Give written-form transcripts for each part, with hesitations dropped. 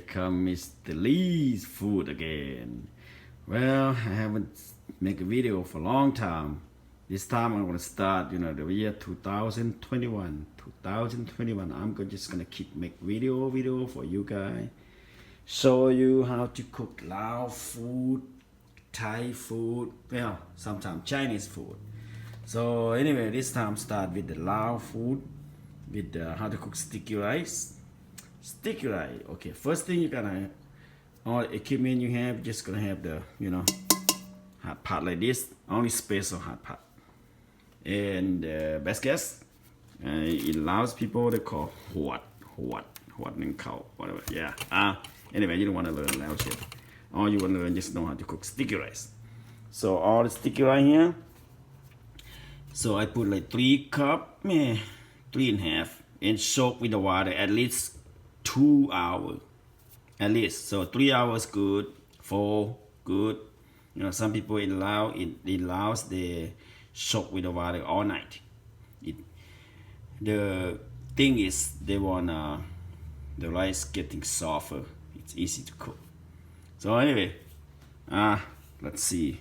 come Mr. Lee's food again. Well, I haven't made a video for a long time. This time I'm gonna start, the year 2021. 2021. Just gonna keep make video for you guys. Show you how to cook Lao food, Thai food, well, sometimes Chinese food. So anyway, this time start with the Lao food, with how to cook sticky rice. Sticky rice. Okay, first thing you're gonna, all equipment you have, just gonna have the, hot pot like this, only special hot pot. And best guess, in Laos people they call huat Ning Khao, whatever. Yeah. Anyway, you don't want to learn Lao shit. All you want to learn just know how to cook sticky rice. So all the sticky rice here. So I put like 3 cup, 3.5, and soak with the water at least 2 hours. At least. So 3 hours good, 4 good. Some people in Laos they soak with the water all night. The thing is they want the rice getting softer. It's easy to cook. So anyway, let's see.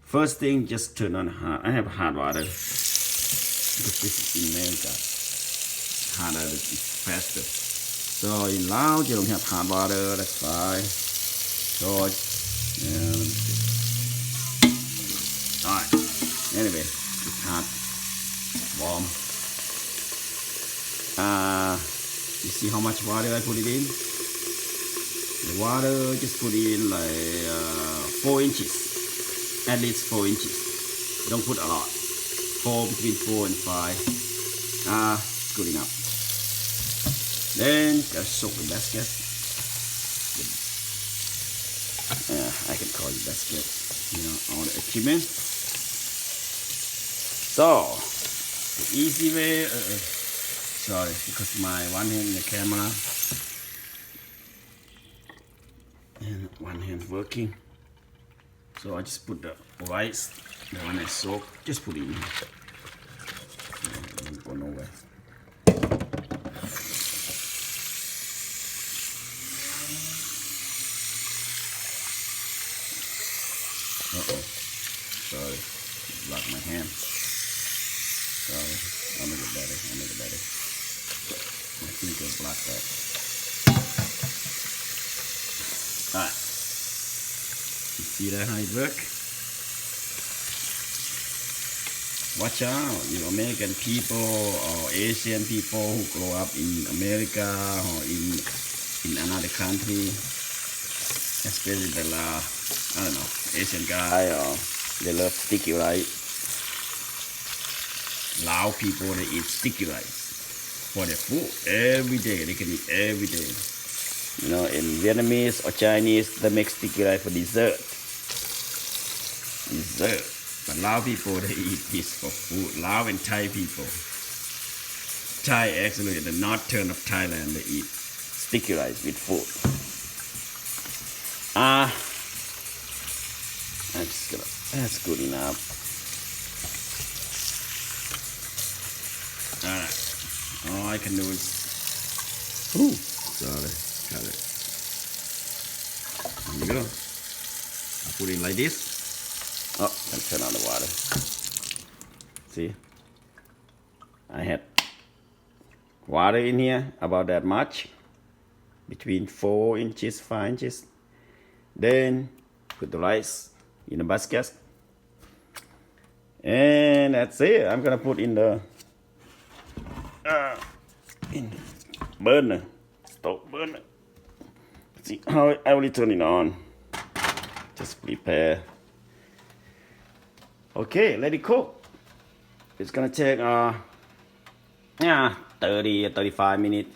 First thing, just turn on hot. I have hot water because this is in America. Hot water is faster. So in Laos you don't have hot water. That's fine. So alright. Anyway, it's hot, warm. You see how much water I put it in? The water just put in like 4 inches, at least 4 inches. Don't put a lot. Between 4 and 5. Good enough. Then gotta soak the basket. I can call it basket. All the equipment. So the easy way. Sorry, because my one hand in the camera and one hand working. So I just put the rice, the one I soak, just put it in. Don't go nowhere. Sorry, blocked my hand. Sorry, I'll make it better. My finger blocked that. Alright. You see that how it works? Watch out, American people or Asian people who grow up in America or in another country, especially the Asian guy, or they love sticky rice. Lao people, they eat sticky rice for their food every day. They can eat every day. In Vietnamese or Chinese, they make sticky rice for dessert. But Lao people, they eat this for food. Lao and Thai people. Thai, actually, the northern of Thailand, they eat sticky rice with food. That's good enough. Alright. All I can do is, sorry, got it. There you go. I put it like this. And turn on the water. See? I had water in here, about that much. Between 4 inches, 5 inches. Then put the rice in the basket. And that's it. I'm gonna put in the burner, stove burner. See how I only turn it on. Just prepare. Okay, let it cook. It's gonna take 30 or 35 minutes.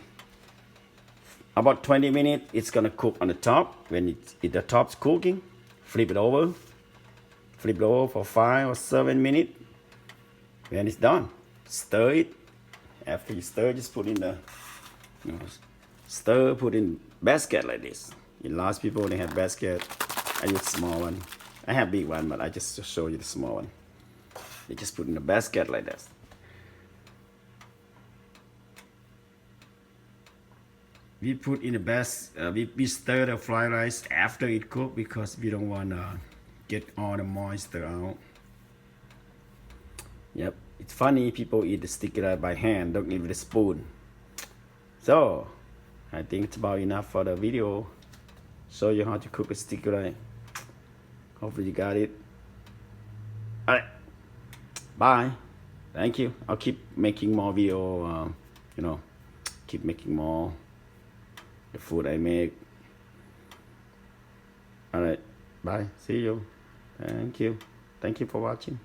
About 20 minutes, it's gonna cook on the top. When the top's cooking, flip it over for 5 or 7 minutes. When it's done, stir it. After you stir, just put in the put in basket like this. In Laos people, they have basket. I use small one. I have big one, but I just show you the small one. They just put in the basket like this. we put in the best. We stir the fried rice after it cooked because we don't want to get all the moisture out. Yep, it's funny people eat the sticky rice by hand, don't eat with a spoon. So, I think it's about enough for the video. Show you how to cook a sticky rice. Hopefully you got it. Alright, bye. Thank you. I'll keep making more video, keep making more the food I make. Alright, bye. See you. Thank you. Thank you for watching.